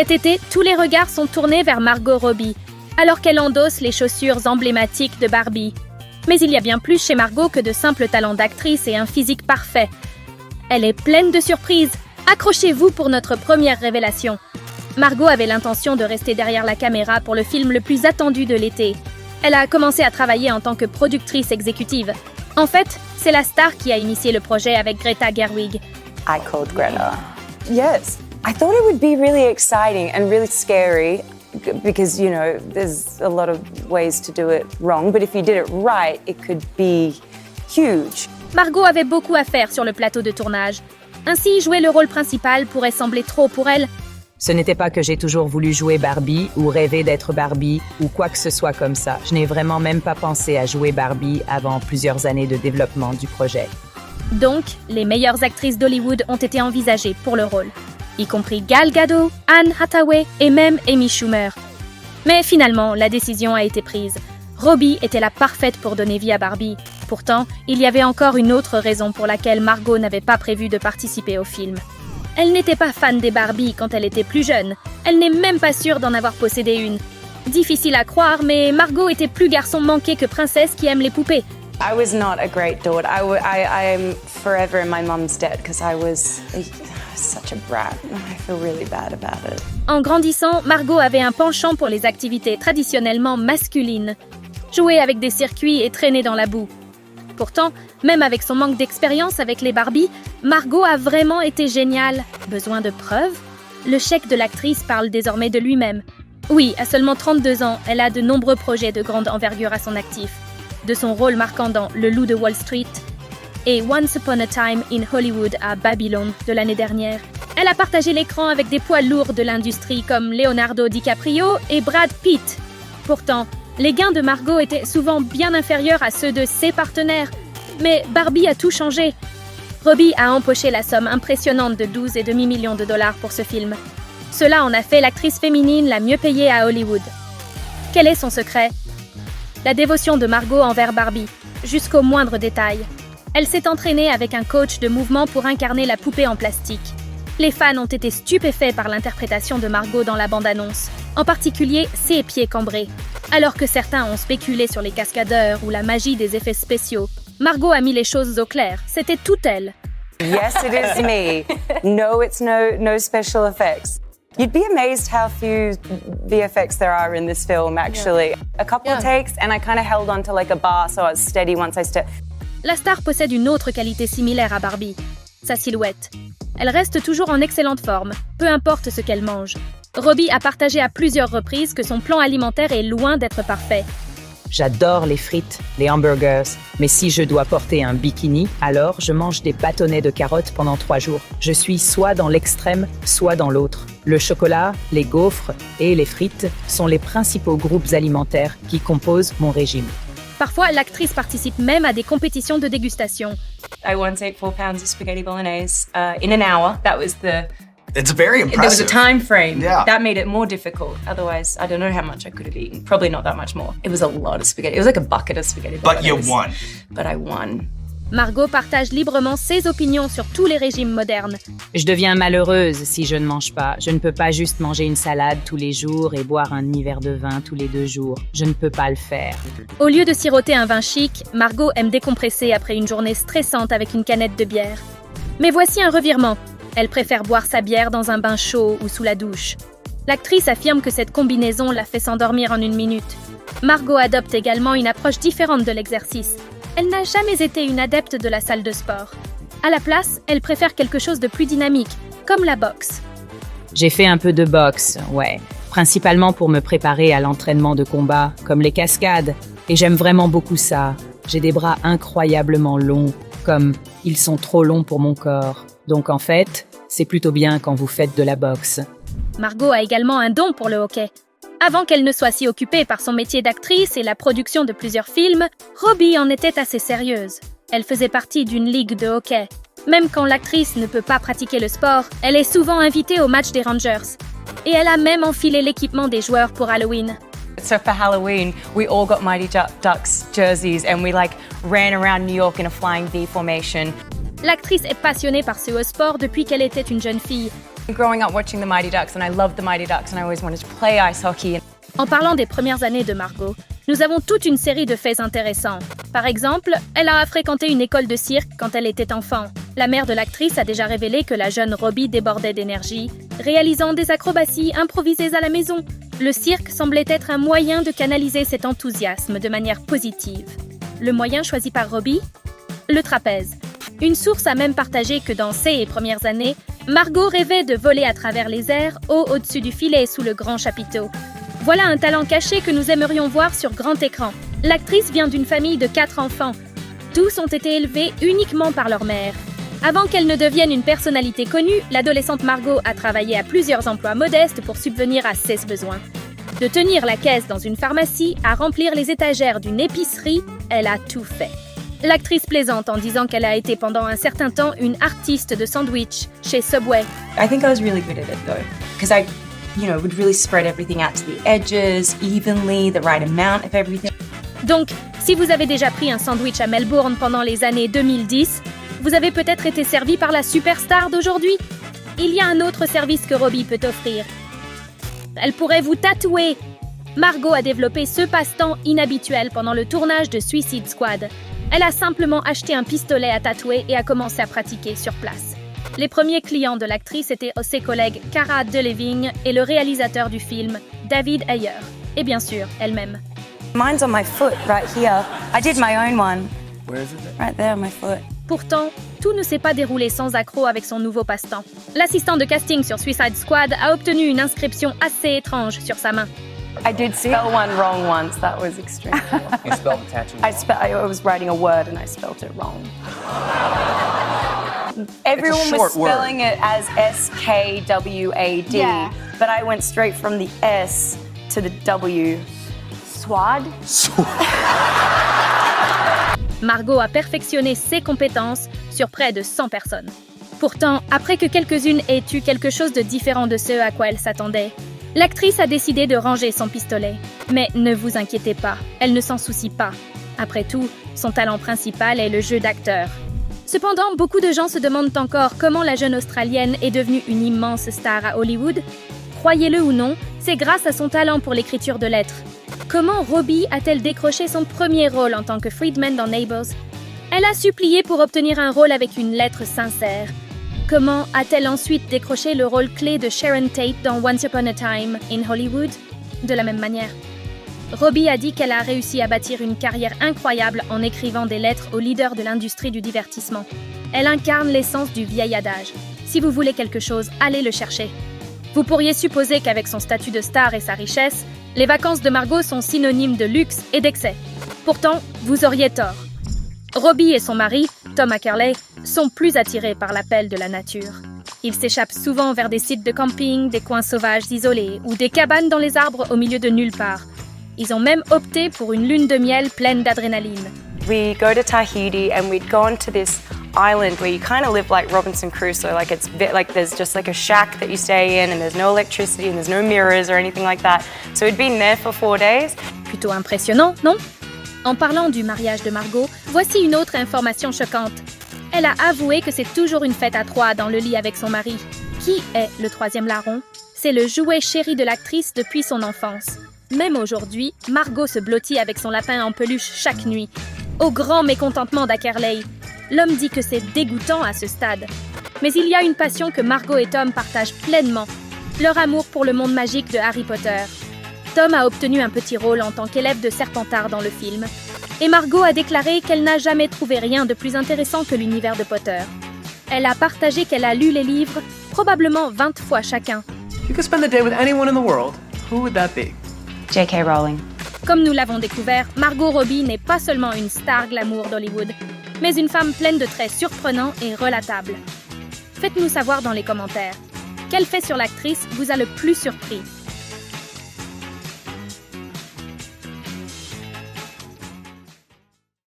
Cet été, tous les regards sont tournés vers Margot Robbie, alors qu'elle endosse les chaussures emblématiques de Barbie. Mais il y a bien plus chez Margot que de simples talents d'actrice et un physique parfait. Elle est pleine de surprises. Accrochez-vous pour notre première révélation. Margot avait l'intention de rester derrière la caméra pour le film le plus attendu de l'été. Elle a commencé à travailler en tant que productrice exécutive. En fait, c'est la star qui a initié le projet avec Greta Gerwig. I called Greta. Yes. I thought it would be really exciting and really scary because, you know, there's a lot of ways to do it wrong, but if you did it right, it could be huge. Margot avait beaucoup à faire sur le plateau de tournage. Ainsi, jouer le rôle principal pourrait sembler trop pour elle. Ce n'était pas que j'ai toujours voulu jouer Barbie ou rêver d'être Barbie ou quoi que ce soit comme ça. Je n'ai vraiment même pas pensé à jouer Barbie avant plusieurs années de développement du projet. Donc, les meilleures actrices d'Hollywood ont été envisagées pour le rôle, y compris Gal Gadot, Anne Hathaway et même Amy Schumer. Mais finalement, la décision a été prise. Robbie était la parfaite pour donner vie à Barbie. Pourtant, il y avait encore une autre raison pour laquelle Margot n'avait pas prévu de participer au film. Elle n'était pas fan des Barbie quand elle était plus jeune. Elle n'est même pas sûre d'en avoir possédé une. Difficile à croire, mais Margot était plus garçon manqué que princesse qui aime les poupées. I was not a great daughter. I am forever in my mum's debt because I was such a brat. I feel really bad about it. En grandissant, Margot avait un penchant pour les activités traditionnellement masculines. Jouer avec des circuits et traîner dans la boue. Pourtant, même avec son manque d'expérience avec les Barbie, Margot a vraiment été géniale. Besoin de preuves? Le chèque de l'actrice parle désormais de lui-même. Oui, à seulement 32 ans, elle a de nombreux projets de grande envergure à son actif. De son rôle marquant dans Le Loup de Wall Street et Once Upon a Time in Hollywood à Babylon de l'année dernière. Elle a partagé l'écran avec des poids lourds de l'industrie comme Leonardo DiCaprio et Brad Pitt. Pourtant, les gains de Margot étaient souvent bien inférieurs à ceux de ses partenaires. Mais Barbie a tout changé. Robbie a empoché la somme impressionnante de 12,5 millions de dollars pour ce film. Cela en a fait l'actrice féminine la mieux payée à Hollywood. Quel est son secret? La dévotion de Margot envers Barbie, jusqu'au moindre détail. Elle s'est entraînée avec un coach de mouvement pour incarner la poupée en plastique. Les fans ont été stupéfaits par l'interprétation de Margot dans la bande-annonce, en particulier ses pieds cambrés. Alors que certains ont spéculé sur les cascadeurs ou la magie des effets spéciaux, Margot a mis les choses au clair. C'était tout elle. Yes, it is me. No, it's no special effects. You'd be amazed how few VFX there are in this film, actually. A couple of takes, and I kind of held onto like a bar, so I was steady once I stepped. La star possède une autre qualité similaire à Barbie, sa silhouette. Elle reste toujours en excellente forme, peu importe ce qu'elle mange. Robbie a partagé à plusieurs reprises que son plan alimentaire est loin d'être parfait. J'adore les frites, les hamburgers, mais si je dois porter un bikini, alors je mange des bâtonnets de carottes pendant 3 jours. Je suis soit dans l'extrême, soit dans l'autre. Le chocolat, les gaufres et les frites sont les principaux groupes alimentaires qui composent mon régime. Parfois, l'actrice participe même à des compétitions de dégustation. I once ate 4 pounds of spaghetti bolognese in an hour. That was It's very There was a impressive. time frame. Yeah. That made it more difficult. Otherwise, I don't know how much I could have eaten. Probably not that much more. It was a lot of spaghetti. It was like a bucket of spaghetti But you bolognese. won. But I won. Margot partage librement ses opinions sur tous les régimes modernes. Je deviens malheureuse si je ne mange pas. Je ne peux pas juste manger une salade tous les jours et boire un demi-verre de vin tous les 2 jours. Je ne peux pas le faire. Au lieu de siroter un vin chic, Margot aime décompresser après une journée stressante avec une canette de bière. Mais voici un revirement. Elle préfère boire sa bière dans un bain chaud ou sous la douche. L'actrice affirme que cette combinaison la fait s'endormir en 1 minute. Margot adopte également une approche différente de l'exercice. Elle n'a jamais été une adepte de la salle de sport. À la place, elle préfère quelque chose de plus dynamique, comme la boxe. J'ai fait un peu de boxe, ouais, principalement pour me préparer à l'entraînement de combat, comme les cascades. Et j'aime vraiment beaucoup ça. J'ai des bras incroyablement longs, comme ils sont trop longs pour mon corps. Donc en fait, c'est plutôt bien quand vous faites de la boxe. Margot a également un don pour le hockey. Avant qu'elle ne soit si occupée par son métier d'actrice et la production de plusieurs films, Robbie en était assez sérieuse. Elle faisait partie d'une ligue de hockey. Même quand l'actrice ne peut pas pratiquer le sport, elle est souvent invitée au match des Rangers. Et elle a même enfilé l'équipement des joueurs pour Halloween. So for Halloween, we all got Mighty Ducks jerseys and we ran around New York in a flying V formation. L'actrice est passionnée par ce haut sport depuis qu'elle était une jeune fille. Growing up watching the Mighty Ducks, and I loved the Mighty Ducks, and I always wanted to play ice hockey. En parlant des premières années de Margot, nous avons toute une série de faits intéressants. Par exemple, elle a fréquenté une école de cirque quand elle était enfant. La mère de l'actrice a déjà révélé que la jeune Robbie débordait d'énergie, réalisant des acrobaties improvisées à la maison. Le cirque semblait être un moyen de canaliser cet enthousiasme de manière positive. Le moyen choisi par Robbie? Le trapèze. Une source a même partagé que dans ses premières années, Margot rêvait de voler à travers les airs, au-dessus du filet sous le grand chapiteau. Voilà un talent caché que nous aimerions voir sur grand écran. L'actrice vient d'une famille de 4 enfants. Tous ont été élevés uniquement par leur mère. Avant qu'elle ne devienne une personnalité connue, l'adolescente Margot a travaillé à plusieurs emplois modestes pour subvenir à ses besoins. De tenir la caisse dans une pharmacie à remplir les étagères d'une épicerie, elle a tout fait. L'actrice plaisante en disant qu'elle a été pendant un certain temps une artiste de sandwich chez Subway. I think I was really good at it though, because I, would really spread everything out to the edges, evenly, the right amount of everything. Donc, si vous avez déjà pris un sandwich à Melbourne pendant les années 2010, vous avez peut-être été servi par la superstar d'aujourd'hui. Il y a un autre service que Robbie peut offrir. Elle pourrait vous tatouer. Margot a développé ce passe-temps inhabituel pendant le tournage de Suicide Squad. Elle a simplement acheté un pistolet à tatouer et a commencé à pratiquer sur place. Les premiers clients de l'actrice étaient ses collègues Cara Delevingne et le réalisateur du film, David Ayer. Et bien sûr, elle-même. Mine's on my foot right here. I did my own one. Where is it? Right there on my foot. Pourtant, tout ne s'est pas déroulé sans accroc avec son nouveau passe-temps. L'assistant de casting sur Suicide Squad a obtenu une inscription assez étrange sur sa main. I did spell one wrong once. That was extreme. You spelled the tattoo. I was writing a word and I spelled it wrong. Everyone It's a was short word. spelling it as SKWAD, Yeah. but I went straight from the S to the W. Swad? Margot a perfectionné ses compétences sur près de 100 personnes. Pourtant, après que quelques-unes aient eu quelque chose de différent de ce à quoi elle s'attendait, l'actrice a décidé de ranger son pistolet. Mais ne vous inquiétez pas, elle ne s'en soucie pas. Après tout, son talent principal est le jeu d'acteur. Cependant, beaucoup de gens se demandent encore comment la jeune Australienne est devenue une immense star à Hollywood. Croyez-le ou non, c'est grâce à son talent pour l'écriture de lettres. Comment Robbie a-t-elle décroché son premier rôle en tant que Friedman dans Neighbours? Elle a supplié pour obtenir un rôle avec une lettre sincère. Comment a-t-elle ensuite décroché le rôle clé de Sharon Tate dans Once Upon a Time in Hollywood? De la même manière. Robbie a dit qu'elle a réussi à bâtir une carrière incroyable en écrivant des lettres aux leaders de l'industrie du divertissement. Elle incarne l'essence du vieil adage. Si vous voulez quelque chose, allez le chercher. Vous pourriez supposer qu'avec son statut de star et sa richesse, les vacances de Margot sont synonymes de luxe et d'excès. Pourtant, vous auriez tort. Robbie et son mari, Tom Ackerley, sont plus attirés par l'appel de la nature. Ils s'échappent souvent vers des sites de camping, des coins sauvages isolés ou des cabanes dans les arbres au milieu de nulle part. Ils ont même opté pour une lune de miel pleine d'adrénaline. We go to Tahiti and we'd gone to this island where you kind of live like Robinson Crusoe, like it's like there's just like a shack that you stay in and there's no electricity and there's no mirrors or anything like that. So we'd been there for 4 days. Plutôt impressionnant, non? En parlant du mariage de Margot, voici une autre information choquante. Elle a avoué que c'est toujours une fête à 3 dans le lit avec son mari. Qui est le troisième larron? C'est le jouet chéri de l'actrice depuis son enfance. Même aujourd'hui, Margot se blottit avec son lapin en peluche chaque nuit. Au grand mécontentement d'Ackerley, l'homme dit que c'est dégoûtant à ce stade. Mais il y a une passion que Margot et Tom partagent pleinement, leur amour pour le monde magique de Harry Potter. Tom a obtenu un petit rôle en tant qu'élève de Serpentard dans le film. Et Margot a déclaré qu'elle n'a jamais trouvé rien de plus intéressant que l'univers de Potter. Elle a partagé qu'elle a lu les livres, probablement 20 fois chacun. You could spend the day with anyone in the world. Who would that be? J.K. Rowling. Comme nous l'avons découvert, Margot Robbie n'est pas seulement une star glamour d'Hollywood, mais une femme pleine de traits surprenants et relatables. Faites-nous savoir dans les commentaires. Quel fait sur l'actrice vous a le plus surpris?